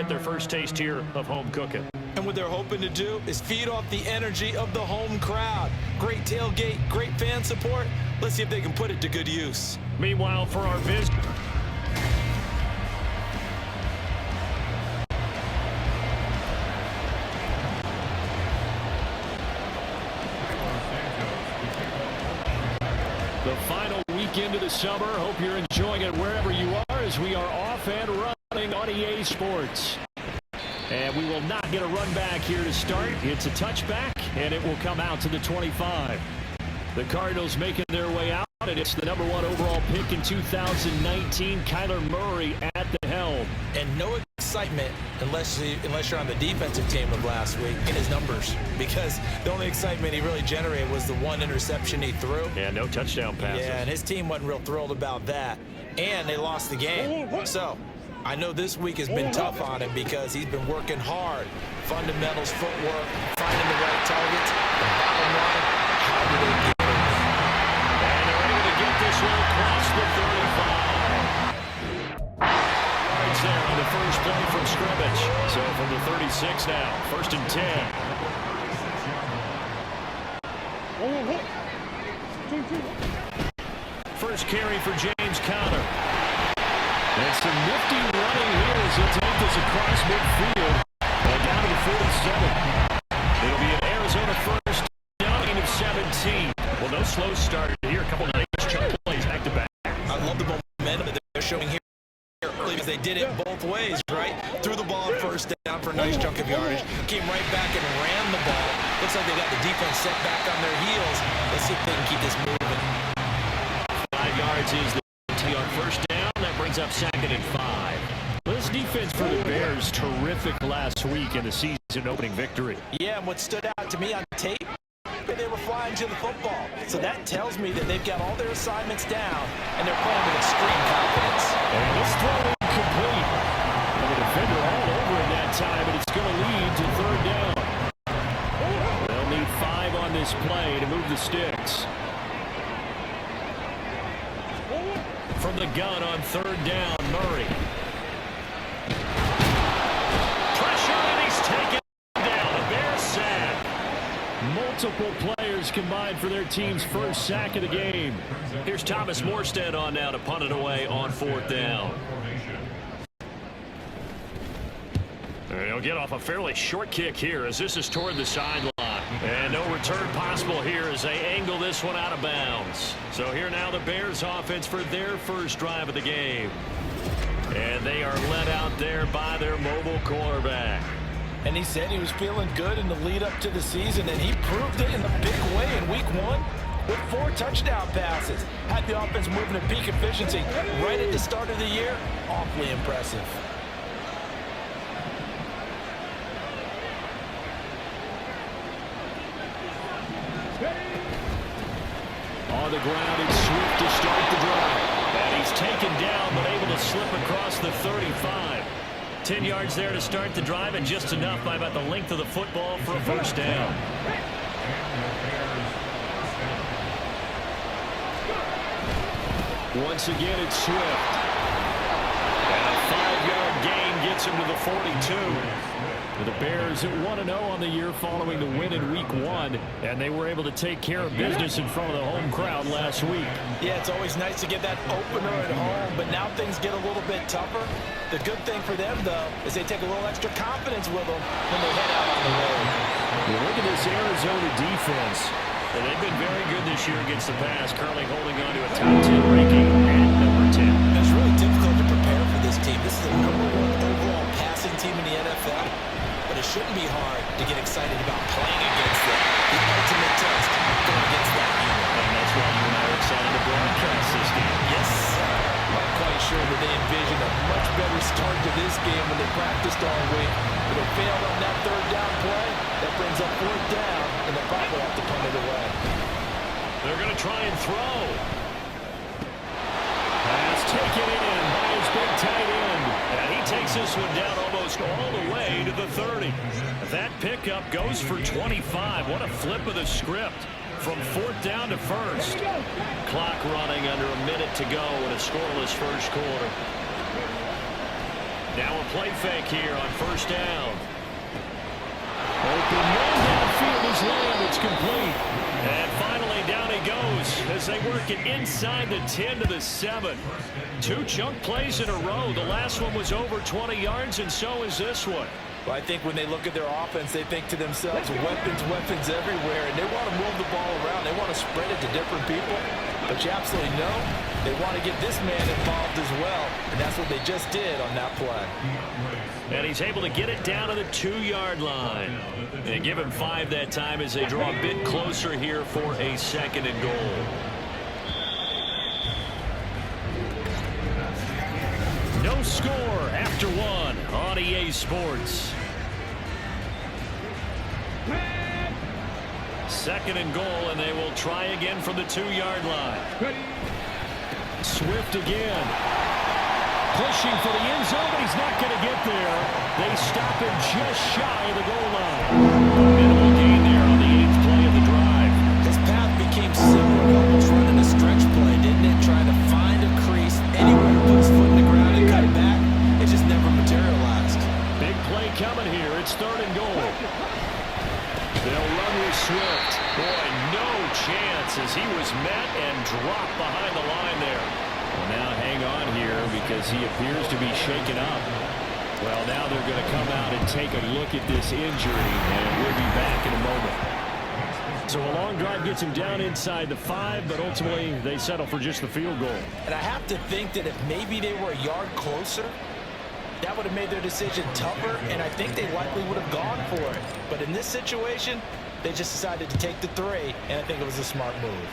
get their first taste here of home cooking. And what they're hoping to do is feed off the energy of the home crowd. Great tailgate, great fan support. Let's see if they can put it to good use. Meanwhile, for our visit, the final weekend of the summer. Hope you're enjoying it wherever you are as we are off and running on EA Sports. And we will not get a run back here to start. It's a touchback, and it will come out to the 25. The Cardinals making their way out, and it's the #1 overall pick in 2019, Kyler Murray at the helm. And no excitement unless you're on the defensive team of last week in his numbers, because the only excitement he really generated was the one interception he threw. Yeah, no touchdown passes. Yeah, and his team wasn't real thrilled about that. And they lost the game. So I know this week has been tough on him because he's been working hard. Fundamentals, footwork, finding the right targets. The bottom line, how do they get it? And they're able to get this one across the 35. Yards there on the first play from scrimmage. So from the 36 now, 1st and 10. First carry for James Conner. And some nifty running here as he'll take this across midfield. Down to the 47. It'll be an Arizona first down, gain of 17. Well, no slow start here. A couple of nice chunk plays back to back. I love the momentum that they're showing here early because they did it both ways, right? Threw the ball first down for a nice chunk of yardage. Came right back and ran the ball. Looks like they got the defense set back on their heels. Let's see if they can keep this moving. 5 yards is the T on first down. That brings up 2nd and 5. This defense for the Bears, terrific last week in the season opening victory. Yeah, and what stood out to me on tape, they were flying to the football. So that tells me that they've got all their assignments down, and they're playing with extreme confidence. And this throw incomplete. And the defender all over it that time, and it's going to lead to 3rd down. They'll need 5 on this play to move the sticks. From the gun on 3rd down, Murray. Pressure, and he's taken down. A Bears sack. Multiple players combined for their team's first sack of the game. Here's Thomas Morstead on now to punt it away on 4th down. They'll get off a fairly short kick here as this is toward the sideline. And no return possible here as they angle this one out of bounds. So here now the Bears offense for their first drive of the game. And they are led out there by their mobile quarterback. And he said he was feeling good in the lead up to the season, and he proved it in a big way in week 1 with 4 touchdown passes. Had the offense moving at peak efficiency right at the start of the year. Awfully impressive. On the ground, it's Swift to start the drive. And he's taken down, but able to slip across the 35. 10 yards there to start the drive, and just enough by about the length of the football for a first down. Once again, it's Swift. And a 5-yard gain gets him to the 42. The Bears at 1-0 on the year following the win in week 1, and they were able to take care of business in front of the home crowd last week. Yeah, it's always nice to get that opener at home, but now things get a little bit tougher. The good thing for them, though, is they take a little extra confidence with them when they head out on the road. Well, look at this Arizona defense. And they've been very good this year against the pass, currently holding on to a top 10 ranking at number 10. It's really difficult to prepare for this team. This is the #1 overall passing team in the NFL. But it shouldn't be hard to get excited about playing against them. The ultimate test going against that unit. And that's why you and I are excited to broadcast this game. Yes, sir. Not quite sure that they envisioned a much better start to this game when they practiced all week. But they failed on that 3rd down play. That brings up 4th down, and they'll probably have to punt it away. They're going to try and throw. Pass taken in by his big tight end. And he takes this one down almost all the way to the 30. That pickup goes for 25. What a flip of the script from 4th down to 1st. Clock running under a minute to go in a scoreless first quarter. Now a play fake here on first down. Open man downfield is Lamb. It's complete. And finally down he goes as they work it inside the 10 to the 7. 2 chunk plays in a row. The last one was over 20 yards, and so is this one. Well, I think when they look at their offense, they think to themselves, weapons everywhere, and they want to move the ball around. They want to spread it to different people. But you absolutely know they want to get this man involved as well, and that's what they just did on that play. And he's able to get it down to the 2-yard line. They give him 5 that time as they draw a bit closer here for a 2nd and goal. No score after 1 on EA Sports. 2nd and goal, and they will try again from the 2-yard line. Swift again. Pushing for the end zone, but he's not going to get there. They stop him just shy of the goal line. Minimal gain there on the 8th play of the drive. His path became similar to almost running a stretch play, didn't it? Trying to find a crease, anywhere to put his foot in the ground and cut it back. It just never materialized. Big play coming here. It's 3rd and goal. They'll run with Swift. Boy, no chance as he was met and dropped behind the line there. Well, now hang on here because he appears to be shaken up. Well, now they're going to come out and take a look at this injury, and we'll be back in a moment. So a long drive gets him down inside the 5, but ultimately they settle for just the field goal. And I have to think that if maybe they were a yard closer, that would have made their decision tougher, and I think they likely would have gone for it. But in this situation, they just decided to take the 3, and I think it was a smart move.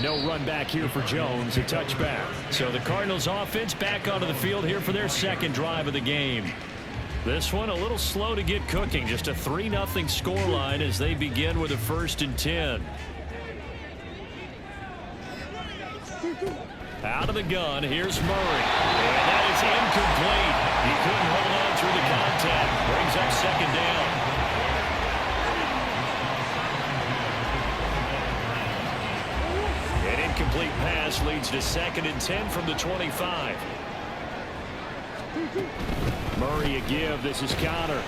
No run back here for Jones, a touchback. So the Cardinals offense back onto the field here for their 2nd drive of the game. This one a little slow to get cooking, just a 3-0 scoreline as they begin with a 1st and 10. Out of the gun, here's Murray. And that is incomplete. He couldn't hold on through the contact. Brings up 2nd down. An incomplete pass leads to 2nd and 10 from the 25. Murray a give. This is Connor.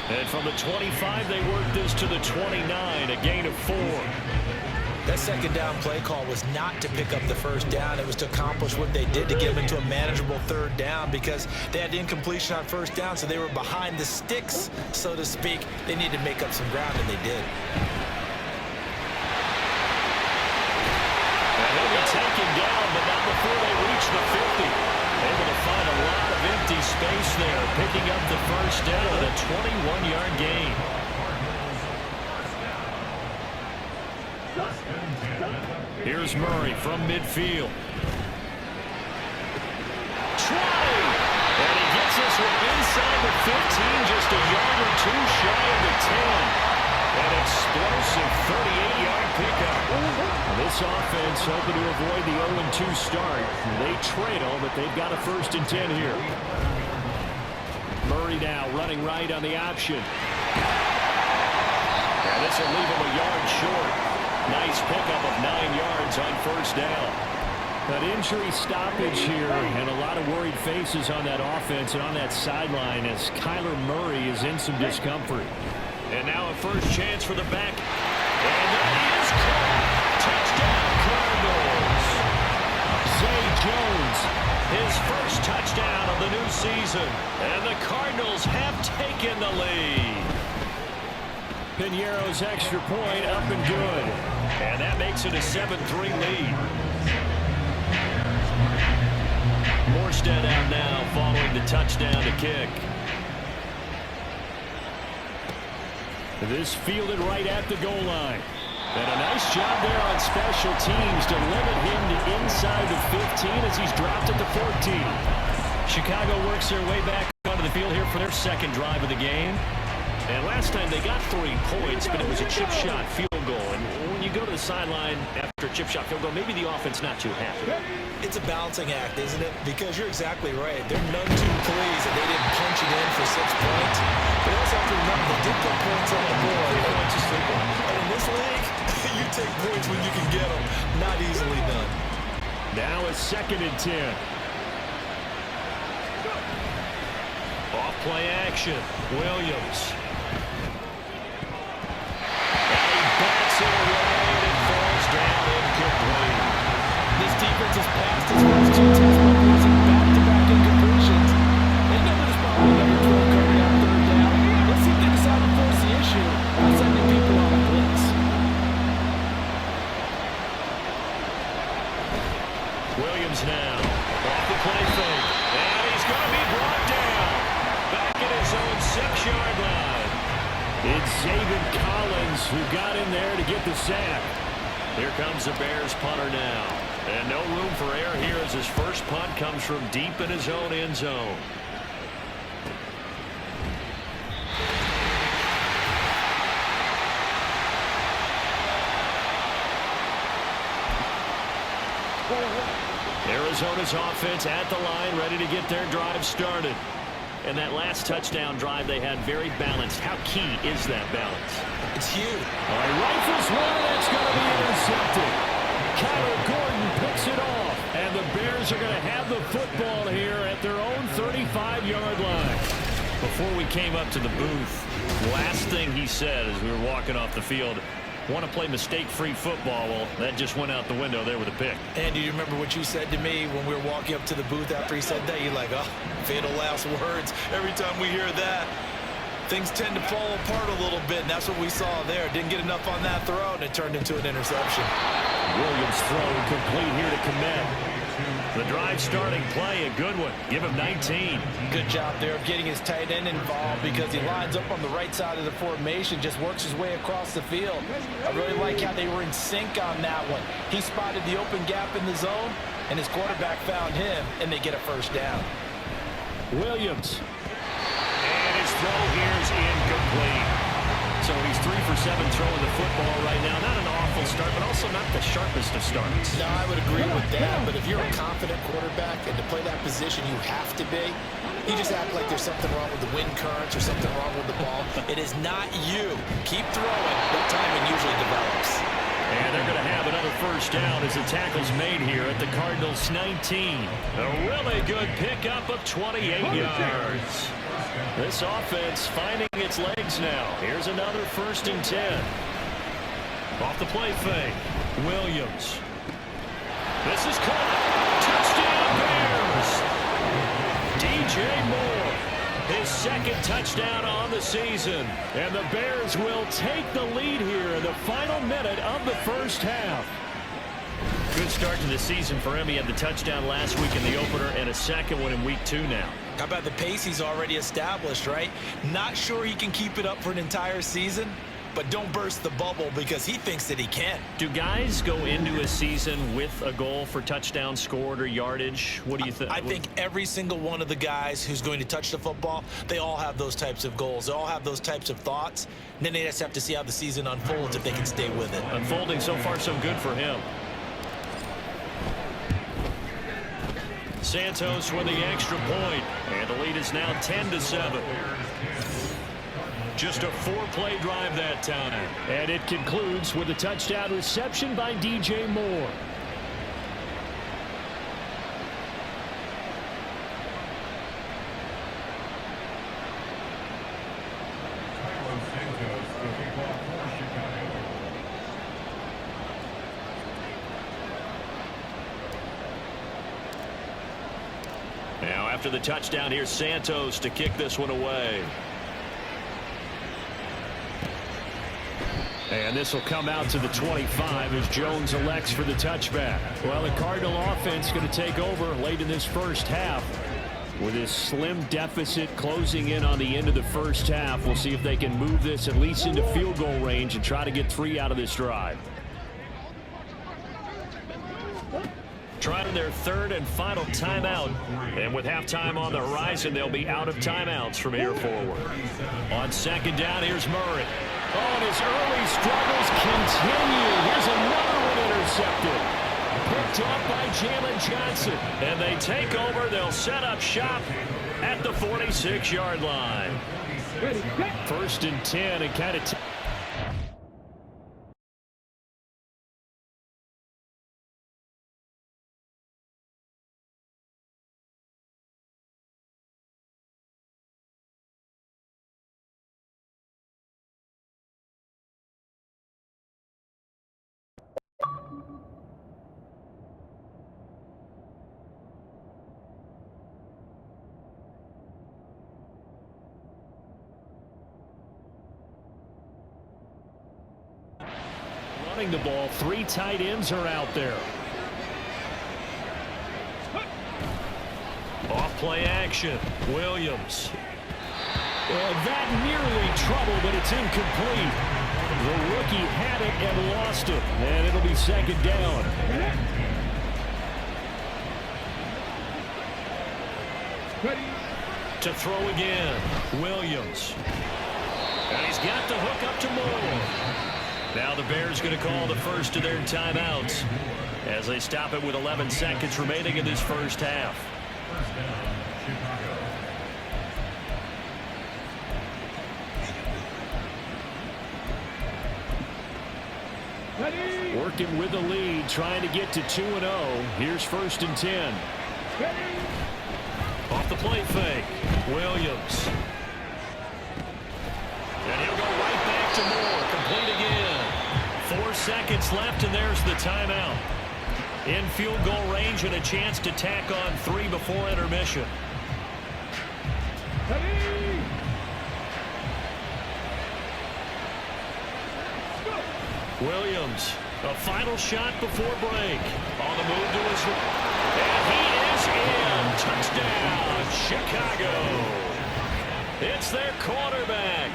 And from the 25, they work this to the 29, a gain of 4. That 2nd down play call was not to pick up the 1st down. It was to accomplish what they did to get them into a manageable 3rd down because they had incompletion on 1st down, so they were behind the sticks, so to speak. They needed to make up some ground, and they did. And he'll be taken down, but not before they reach the 50. Able to find a lot of empty space there, picking up the 1st down and a 21-yard gain. Here's Murray from midfield. Try! And he gets this one inside the 15, just a yard or 2 shy of the 10. An explosive 38-yard pickup. This offense hoping to avoid the 0-2 start. They trail, but they've got a 1st and 10 here. Murray now running right on the option. And this will leave him a yard short. Nice pickup of 9 yards on 1st down. But injury stoppage here and a lot of worried faces on that offense and on that sideline as Kyler Murray is in some discomfort. And now a 1st chance for the back. And that is caught. Touchdown Cardinals. Zay Jones, his 1st touchdown of the new season. And the Cardinals have taken the lead. Piñeiro's extra point up and good. And that makes it a 7-3 lead. Morstead out now following the touchdown to kick. This fielded right at the goal line. And a nice job there on special teams to limit him to inside the 15 as he's dropped at the 14. Chicago works their way back onto the field here for their 2nd drive of the game. And last time they got 3 points, but it was a chip shot field goal. And when you go to the sideline after a chip shot field goal, maybe the offense not too happy. It's a balancing act, isn't it? Because you're exactly right. They're none too pleased that they didn't punch it in for 6 points. But also have to remember they did put points on the board. 3 points is 3 points. And in this league, you take points when you can get them. Not easily done. Now it's 2nd and 10. Play action. Williams. And he bats it away and it falls down incomplete. This defense has passed his first 2 tests by losing back-to-back incompletions. They know there's probably another 12 coming on 3rd down. Let's see if they decide to force the issue by sending people on a blitz. Williams now. Off the play fake. And he's going to be brought down. Back at his own 6-yard line. It's Zaven Collins who got in there to get the sack. Here comes the Bears punter now. And no room for error here as his first punt comes from deep in his own end zone. Arizona's offense at the line, ready to get their drive started. And that last touchdown drive they had very balanced. How key is that balance? It's huge. All right, rifles one, and it's going to be intercepted. Kyler Gordon picks it off, and the Bears are going to have the football here at their own 35-yard line. Before we came up to the booth, last thing he said as we were walking off the field, want to play mistake-free football. Well, that just went out the window there with a pick. And do you remember what you said to me when we were walking up to the booth after he said that? You're like, oh, fatal last words. Every time we hear that, things tend to fall apart a little bit, and that's what we saw there. Didn't get enough on that throw, and it turned into an interception. Williams throw complete here to Komet. The drive starting play, a good one. Give him 19. Good job there of getting his tight end involved because he lines up on the right side of the formation, just works his way across the field. I really like how they were in sync on that one. He spotted the open gap in the zone, and his quarterback found him, and they get a first down. Williams. And his throw here is incomplete. So he's 3 for 7 throwing the football right now. Not an awful start, but also not the sharpest of starts. No, I would agree with that, but if you're a confident quarterback and to play that position you have to be, you just act like there's something wrong with the wind currents or something wrong with the ball. It is not you. Keep throwing, but timing usually develops. And they're going to have another first down as the tackle's made here at the Cardinals' 19. A really good pickup of 28 yards. This offense finding its legs now. Here's another 1st and 10. Off the play fake. Williams. This is caught. Touchdown Bears. DJ Moore. His 2nd touchdown on the season. And the Bears will take the lead here in the final minute of the first half. Good start to the season for him. He had the touchdown last week in the opener and a 2nd one in week 2 now. How about the pace he's already established, right? Not sure he can keep it up for an entire season, but don't burst the bubble because he thinks that he can. Do guys go into a season with a goal for touchdowns scored or yardage? What do you think? I think every single one of the guys who's going to touch the football, they all have those types of goals. They all have those types of thoughts. And then they just have to see how the season unfolds if they can stay with it. Unfolding so far so good for him. Santos with the extra point, and the lead is now 10-7. Just a 4-play drive that time. And it concludes with a touchdown reception by DJ Moore. Now after the touchdown, here's Santos to kick this one away. And this will come out to the 25 as Jones elects for the touchback. Well, the Cardinal offense going to take over late in this first half. With this slim deficit closing in on the end of the first half, we'll see if they can move this at least into field goal range and try to get 3 out of this drive. Trying their 3rd and final timeout. And with halftime on the horizon, they'll be out of timeouts from here forward. On 2nd down, here's Murray. Oh, and his early struggles continue. Here's another one intercepted. Picked off by Jalen Johnson. And they take over. They'll set up shop at the 46-yard line. 1st and 10 and kind of... running the ball. 3 tight ends are out there. Off play action. Williams. That nearly trouble, but it's incomplete. The rookie had it and lost it. And it'll be second down. To throw again. Williams. And he's got the hook up to Moore. Now the Bears going to call the first of their timeouts as they stop it with 11 seconds remaining in this first half. Working with the lead, trying to get to 2-0. Here's 1st and 10. Off the play fake. Williams. And he'll go right back to Moore. Complete again. 4 seconds left, and there's the timeout. In field goal range and a chance to tack on 3 before intermission. Williams, a final shot before break. On the move to his right. And he is in. Touchdown, Chicago. It's their quarterback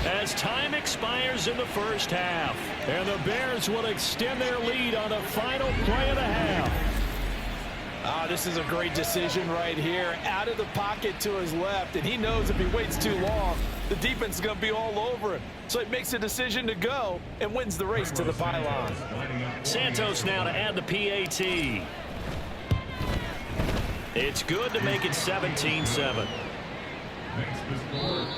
as time expires in the first half. And the Bears will extend their lead on the final play of the half. This is a great decision right here. Out of the pocket to his left, and he knows if he waits too long, the defense is going to be all over him. So he makes a decision to go and wins the race to the pylon. Santos now to add the PAT. It's good to make it 17-7.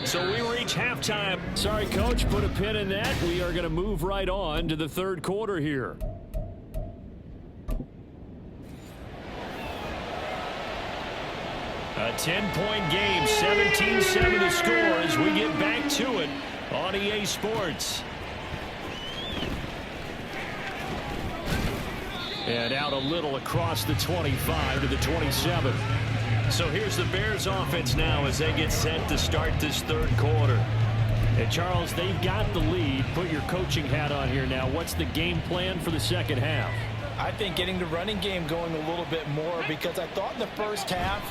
So we reach halftime. Sorry, Coach, put a pin in that. We are going to move right on to the third quarter here. A 10-point game, 17-7 the score as we get back to it on EA Sports. And out a little across the 25 to the 27. So here's the Bears offense now as they get set to start this third quarter. And Charles, they've got the lead. Put your coaching hat on here now. What's the game plan for the second half? I think getting the running game going a little bit more, because I thought in the first half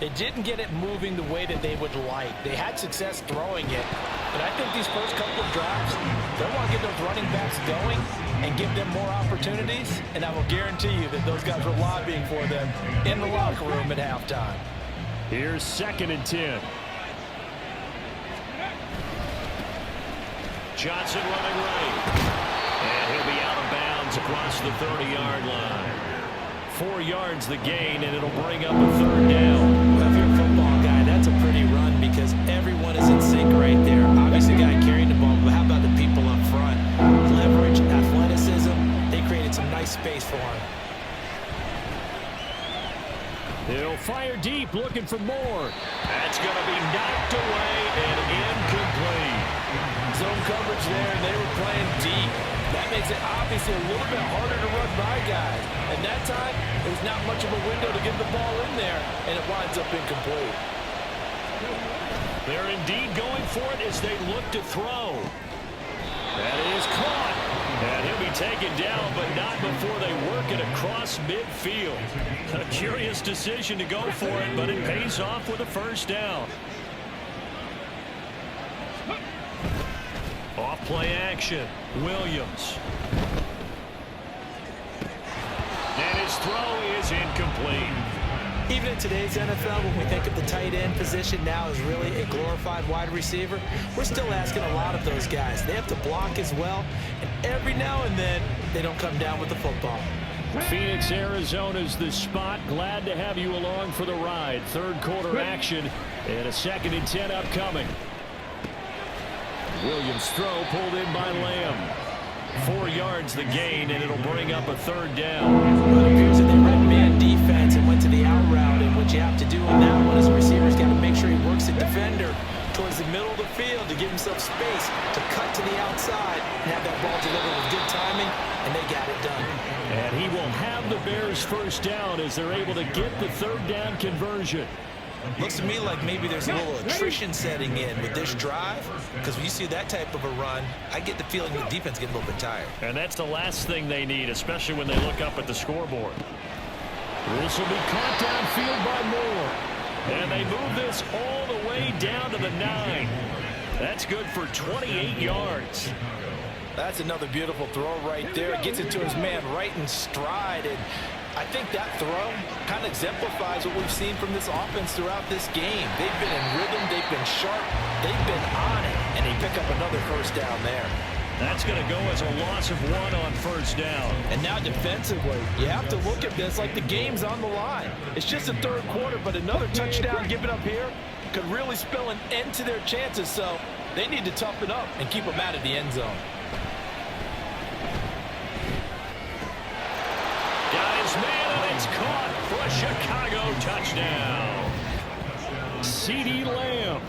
they didn't get it moving the way that they would like. They had success throwing it, but I think these first couple of drives, they want to get those running backs going and give them more opportunities, and I will guarantee you that those guys were lobbying for them in the locker room at halftime. Here's 2nd and 10. Johnson running right. And he'll be out of bounds across the 30-yard line. 4 yards the gain, and it'll bring up a third down. Well, if you're a football guy, that's a pretty run because everyone is in sync right there. Obviously, the guy carrying the ball, but how about the people up front? Leverage, athleticism, they created some nice space for him. He'll fire deep, looking for more. That's going to be knocked away and incomplete. Zone coverage there, and they were playing deep. That makes it obviously a little bit harder to run by guys. And that time, it was not much of a window to get the ball in there, and it winds up incomplete. They're indeed going for it as they look to throw. That is caught. And he'll be taken down, but not before they work it across midfield. A curious decision to go for it, but it pays off with a first down. Off play action. Williams. And his throw is incomplete. Even in today's NFL, when we think of the tight end position now as really a glorified wide receiver, we're still asking a lot of those guys. They have to block as well, and every now and then, they don't come down with the football. Phoenix, Arizona's the spot. Glad to have you along for the ride. Third quarter action and a 2nd and 10 upcoming. Williams' throw pulled in by Lamb. 4 yards the gain, and it'll bring up a third down. Well, it appears that they read man defense and went to the out route, and what you have to do on that one is the receiver's got to make sure he works the defender towards the middle of the field to give himself space to cut to the outside and have that ball delivered with good timing, and they got it done. And he will have the Bears first down as they're able to get the third down conversion. Looks to me like maybe there's a little attrition setting in with this drive, because when you see that type of a run, I get the feeling the defense getting a little bit tired. And that's the last thing they need, especially when they look up at the scoreboard. This will be caught downfield by Moore. And they move this all the way down to the 9. That's good for 28 yards. That's another beautiful throw right there. Gets it to his man right in stride. And I think that throw kind of exemplifies what we've seen from this offense throughout this game. They've been in rhythm. They've been sharp. They've been on it. And they pick up another first down there. That's going to go as a loss of 1 on first down. And now defensively, you have to look at this like the game's on the line. It's just the third quarter, but another touchdown given up here could really spell an end to their chances. So they need to toughen up and keep them out of the end zone. Got his man, and it's caught for a Chicago touchdown. CeeDee Lamb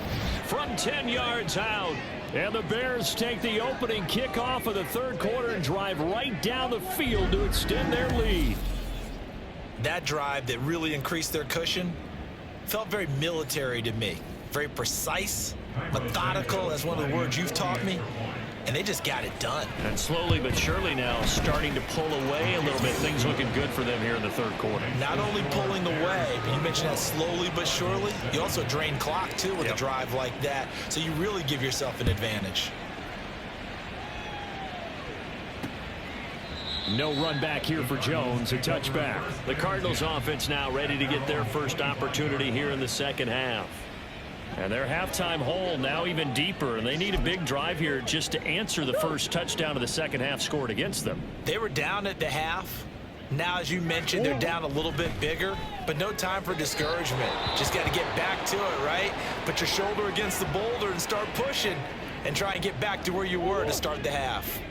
from 10 yards out. And the Bears take the opening kickoff of the third quarter and drive right down the field to extend their lead. That drive that really increased their cushion felt very military to me. Very precise, methodical, that's one of the words you've taught me. And they just got it done. And slowly but surely now starting to pull away a little bit. Things looking good for them here in the third quarter. Not only pulling away, but you mentioned that slowly but surely. You also drain clock, too, with a drive like that. So you really give yourself an advantage. No run back here for Jones, a touchback. The Cardinals offense now ready to get their first opportunity here in the second half. And their halftime hole now even deeper, and they need a big drive here just to answer the first touchdown of the second half scored against them. They were down at the half. Now, as you mentioned, they're down a little bit bigger, but no time for discouragement. Just got to get back to it, right? Put your shoulder against the boulder and start pushing and try and get back to where you were to start the half.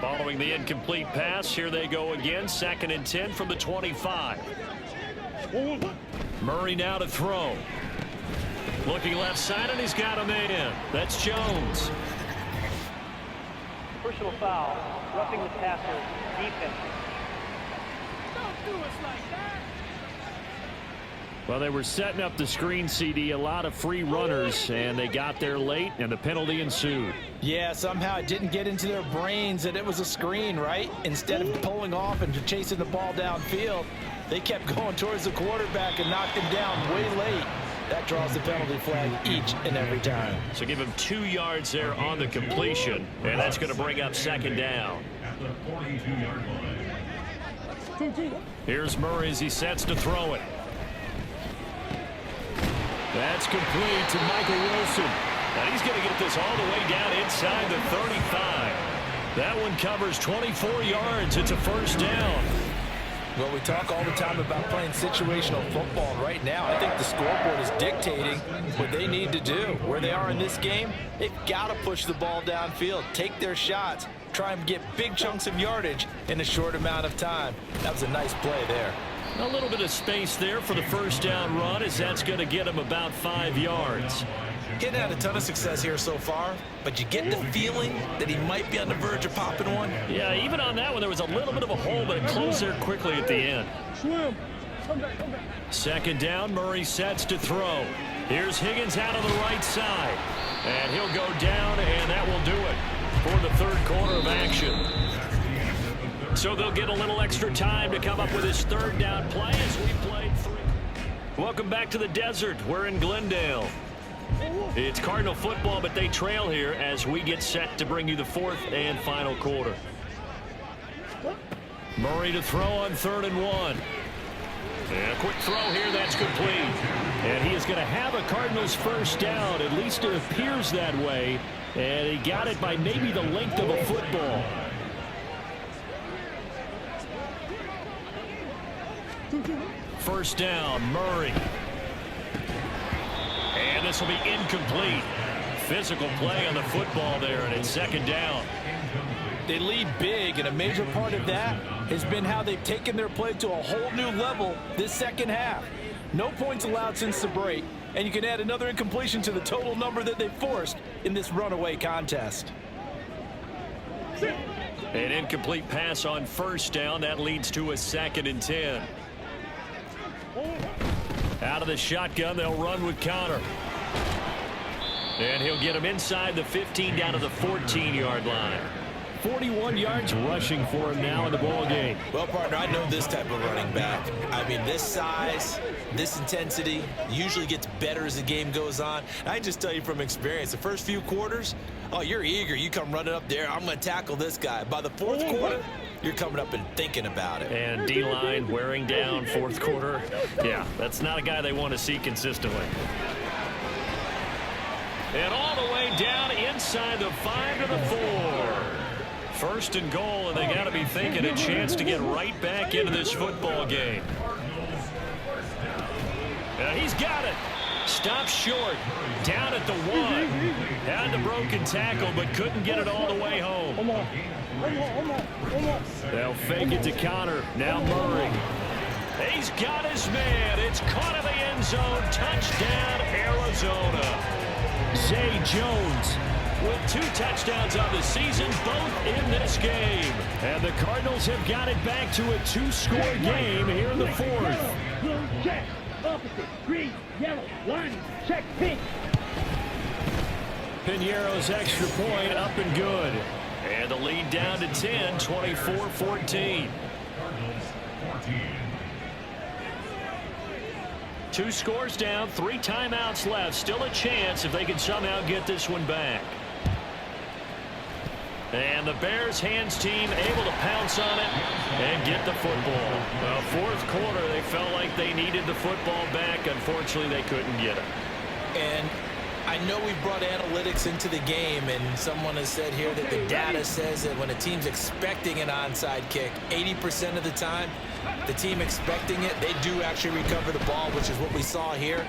Following the incomplete pass, here they go again, 2nd and 10 from the 25. Murray now to throw. Looking left side, and he's got a man. That's Jones. Personal foul, roughing the passer, defense. Don't do us like that. Well, they were setting up the screen, CD, a lot of free runners, and they got there late, and the penalty ensued. Yeah, somehow it didn't get into their brains that it was a screen, right? Instead of pulling off and chasing the ball downfield, they kept going towards the quarterback and knocked him down way late. That draws the penalty flag each and every time. So give him 2 yards there on the completion, and that's going to bring up second down. Here's Murray as he sets to throw it. That's complete to Michael Wilson. And he's going to get this all the way down inside the 35. That one covers 24 yards. It's a first down. Well, we talk all the time about playing situational football. Right now, I think the scoreboard is dictating what they need to do. Where they are in this game, they've got to push the ball downfield, take their shots, try and get big chunks of yardage in a short amount of time. That was a nice play there. A little bit of space there for the first down run, as that's going to get him about 5 yards. He had a ton of success here so far, but you get the feeling that he might be on the verge of popping one. Yeah, even on that one, there was a little bit of a hole, but it closed there quickly at the end. Second down, Murray sets to throw. Here's Higgins out on the right side. And he'll go down, and that will do it for the third quarter of action. So they'll get a little extra time to come up with his third down play as we played 3. Welcome back to the desert. We're in Glendale. It's Cardinal football, but they trail here as we get set to bring you the fourth and final quarter. Murray to throw on 3rd and 1. And a quick throw here, that's complete. And he is going to have a Cardinals first down. At least it appears that way. And he got it by maybe the length of a football. First down, Murray. And this will be incomplete. Physical play on the football there, and it's second down. They lead big, and a major part of that has been how they've taken their play to a whole new level this second half. No points allowed since the break, and you can add another incompletion to the total number that they've forced in this runaway contest. An incomplete pass on first down. That leads to a 2nd and 10. Out of the shotgun, they'll run with Connor. And he'll get him inside the 15 down to the 14-yard line. 41 yards rushing for him now in the ball game. Well, partner, I know this type of running back. I mean, this size, this intensity usually gets better as the game goes on. I just tell you from experience, the first few quarters, oh, you're eager. You come running up there. I'm going to tackle this guy. By the fourth quarter, you're coming up and thinking about it. And D-line wearing down fourth quarter. Yeah, that's not a guy they want to see consistently. And all the way down inside the 5 to the 4. First and goal, and they got to be thinking a chance to get right back into this football game. And he's got it. Stopped short. Down at the 1. Had the broken tackle, but couldn't get it all the way home. They'll fake it to Connor. Now Murray. He's got his man. It's caught in the end zone. Touchdown, Arizona. Zay Jones with 2 touchdowns on the season, both in this game. And the Cardinals have got it back to a 2-score game here in the 4th. Check. Opposite. Green, yellow, line, check, pink. Piñeiro's extra point up and good. And the lead down to 10, 24-14. 2 scores down, 3 timeouts left. Still a chance if they can somehow get this one back. And the Bears hands team able to pounce on it and get the football. Well, fourth quarter, they felt like they needed the football back. Unfortunately, they couldn't get it. And I know we've brought analytics into the game, and someone has said here that the data says that when a team's expecting an onside kick, 80% of the time, the team expecting it, they do actually recover the ball, which is what we saw here.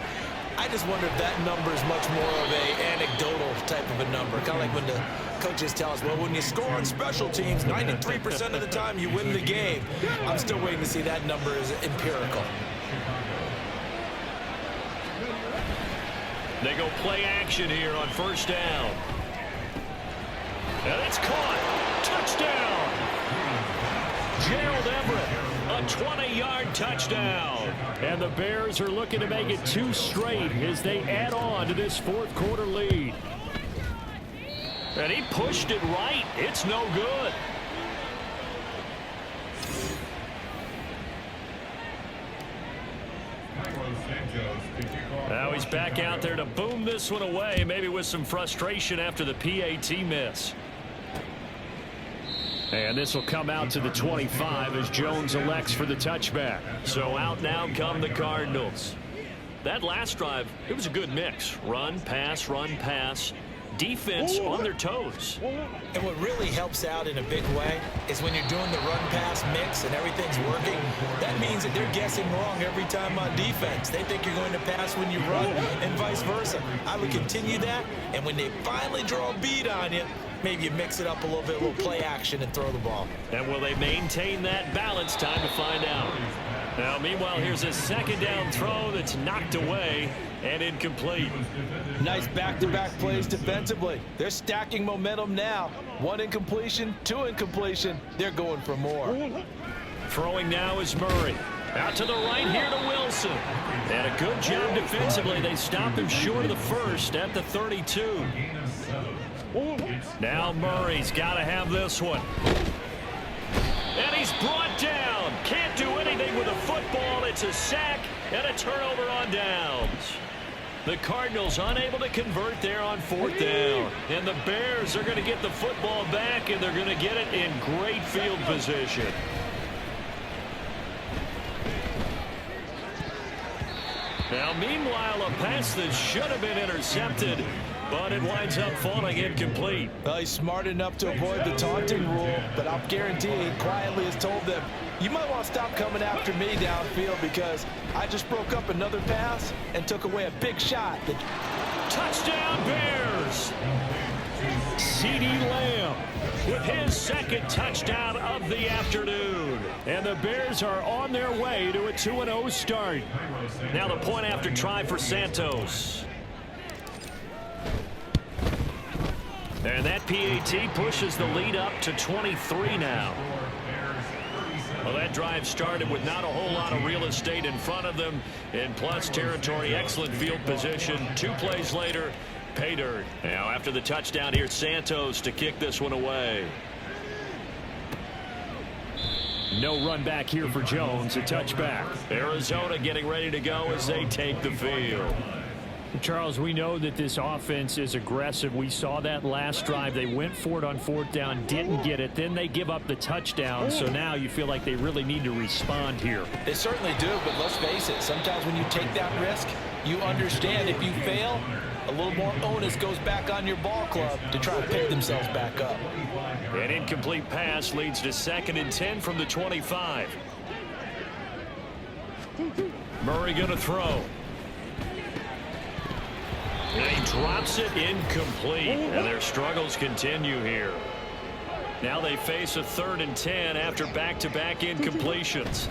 I just wonder if that number is much more of a anecdotal type of a number. Kind of like when the coaches tell us, well, when you score on special teams, 93% of the time you win the game. I'm still waiting to see that number is empirical. They go play action here on first down. And it's caught. Touchdown. Gerald Everett, a 20-yard touchdown. And the Bears are looking to make it 2 straight as they add on to this fourth quarter lead. And he pushed it right. It's no good. Now he's back out there to boom this one away, maybe with some frustration after the PAT miss. And this will come out to the 25 as Jones elects for the touchback. So out now come the Cardinals. That last drive, it was a good mix. Run, pass, defense on their toes. And what really helps out in a big way is when you're doing the run-pass mix and everything's working, that means that they're guessing wrong every time on defense. They think you're going to pass when you run and vice versa. I would continue that, and when they finally draw a bead on you, maybe you mix it up a little bit, a little play action, and throw the ball. And will they maintain that balance? Time to find out. Now, meanwhile, here's a second down throw that's knocked away and incomplete. Nice back-to-back plays defensively. They're stacking momentum now. 1 incompletion, 2 incompletion. They're going for more. Throwing now is Murray. Out to the right here to Wilson. And a good job defensively. They stop him short of the first at the 32. Now Murray's got to have this one. And he's brought down. Can't do anything with a football. It's a sack and a turnover on downs. The Cardinals unable to convert there on 4th down. And the Bears are going to get the football back, and they're going to get it in great field position. Now, meanwhile, a pass that should have been intercepted, but it winds up falling incomplete. Well, he's smart enough to avoid the taunting rule, but I'll guarantee he quietly has told them, you might want to stop coming after me downfield because I just broke up another pass and took away a big shot. Touchdown Bears! CeeDee Lamb with his second touchdown of the afternoon. And the Bears are on their way to a 2-0 start. Now the point after try for Santos. And that PAT pushes the lead up to 23 now. Well, that drive started with not a whole lot of real estate in front of them in plus territory. Excellent field position. 2 plays later, pay dirt. Now after the touchdown here, Santos to kick this one away. No run back here for Jones. A touchback. Arizona getting ready to go as they take the field. Charles, we know that this offense is aggressive. We saw that last drive. They went for it on 4th down, didn't get it. Then they give up the touchdown. So now you feel like they really need to respond here. They certainly do, but let's face it. Sometimes when you take that risk, you understand if you fail, a little more onus goes back on your ball club to try to pick themselves back up. An incomplete pass leads to 2nd and 10 from the 25. Murray going to throw. And he drops it incomplete. And their struggles continue here. Now they face a 3rd and 10 after back-to-back incompletions.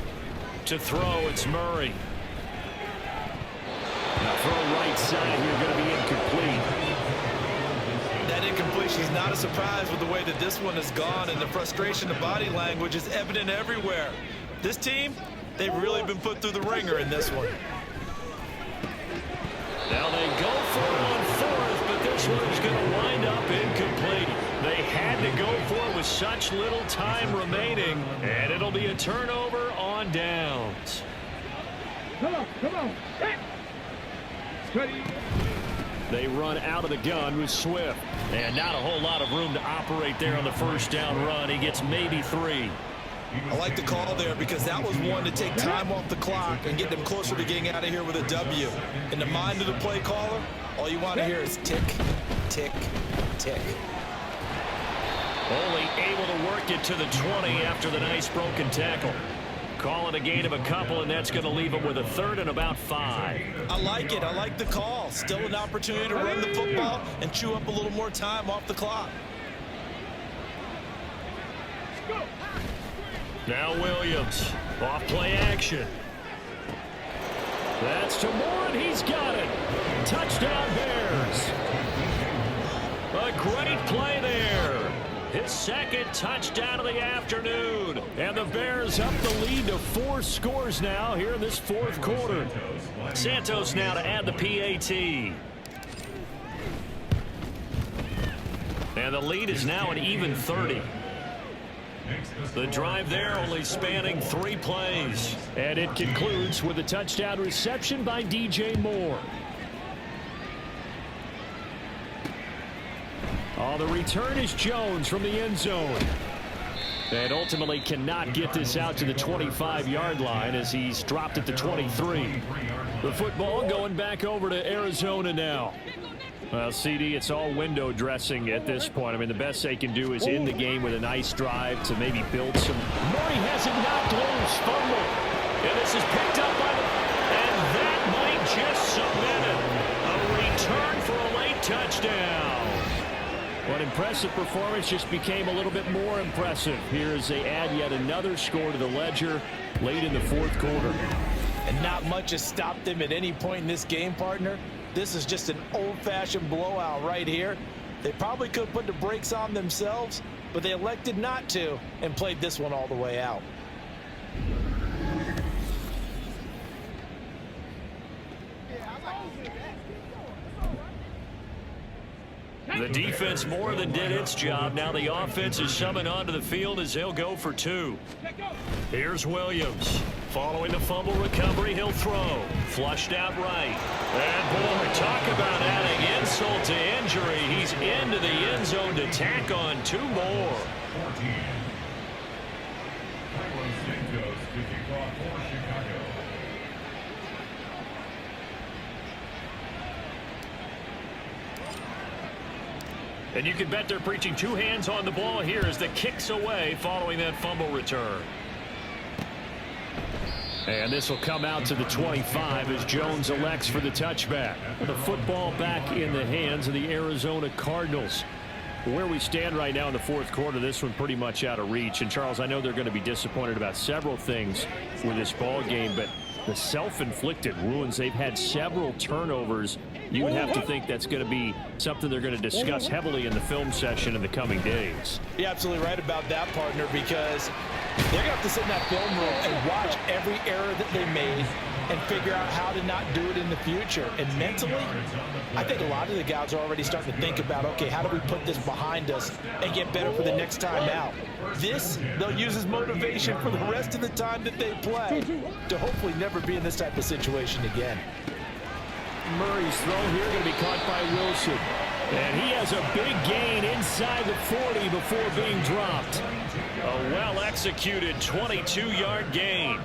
To throw, it's Murray. Now throw right side here, going to be incomplete. That incompletion is not a surprise with the way that this one has gone, and the frustration, the body language is evident everywhere. This team, they've really been put through the ringer in this one. Now they go for it on 4th, but this one is going to wind up incomplete. They had to go for it with such little time remaining, and it'll be a turnover on downs. Come on. Ready. They run out of the gun with Swift. And not a whole lot of room to operate there on the 1st down run. He gets maybe 3. I like the call there because that was one to take time off the clock and get them closer to getting out of here with a W. In the mind of the play caller, all you want to hear is tick, tick, tick. Only able to work it to the 20 after the nice broken tackle. Call it a gain of a couple, and that's going to leave them with a 3rd and about 5. I like it. I like the call. Still an opportunity to run the football and chew up a little more time off the clock. Now Williams, off play action. That's to Moore, and he's got it. Touchdown Bears. A great play there. His 2nd touchdown of the afternoon. And the Bears up the lead to 4 scores now here in this 4th quarter. Santos now to add the PAT. And the lead is now an even 30. The drive there only spanning 3 plays. And it concludes with a touchdown reception by DJ Moore. Oh, the return is Jones from the end zone. And ultimately cannot get this out to the 25-yard line as he's dropped at the 23. The football going back over to Arizona now. Well, CD, it's all window dressing at this point. I mean, the best they can do is end the game with a nice drive to maybe build some. Murray has it knocked loose. Fumble. And this is picked up by the. And that might just cement it. A return for a late touchdown. What impressive performance just became a little bit more impressive here as they add yet another score to the ledger late in the 4th quarter. And not much has stopped them at any point in this game, partner. This is just an old-fashioned blowout right here. They probably could put the brakes on themselves, but they elected not to and played this one all the way out. The defense more than did its job. Now the offense is summoned onto the field as they'll go for 2. Here's Williams. Following the fumble recovery, he'll throw. Flushed out right. And boy, talk about adding insult to injury. He's into the end zone to tack on 2 more. And you can bet they're preaching 2 hands on the ball here as the kick's away following that fumble return. And this will come out to the 25 as Jones elects for the touchback. The football back in the hands of the Arizona Cardinals. Where we stand right now in the 4th quarter, this one pretty much out of reach. And Charles, I know they're going to be disappointed about several things with this ball game, but the self-inflicted wounds, they've had several turnovers. You would have to think that's going to be something they're going to discuss heavily in the film session in the coming days. You're absolutely right about that, partner, because They're going to have to sit in that film room and watch every error that they made and figure out how to not do it in the future. And mentally, I think a lot of the guys are already starting to think about, okay, how do we put this behind us and get better for the next time out? This, they'll use as motivation for the rest of the time that they play to hopefully never be in this type of situation again. Murray's throw here going to be caught by Wilson. And he has a big gain inside the 40 before being dropped. A well-executed 22-yard gain.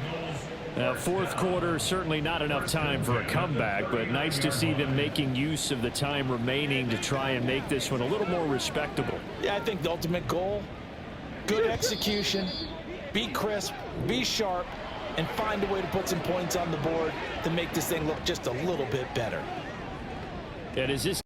Fourth quarter, certainly not enough time for a comeback, but nice to see them making use of the time remaining to try and make this one a little more respectable. Yeah, I think the ultimate goal, good execution, be crisp, be sharp, and find a way to put some points on the board to make this thing look just a little bit better. And as this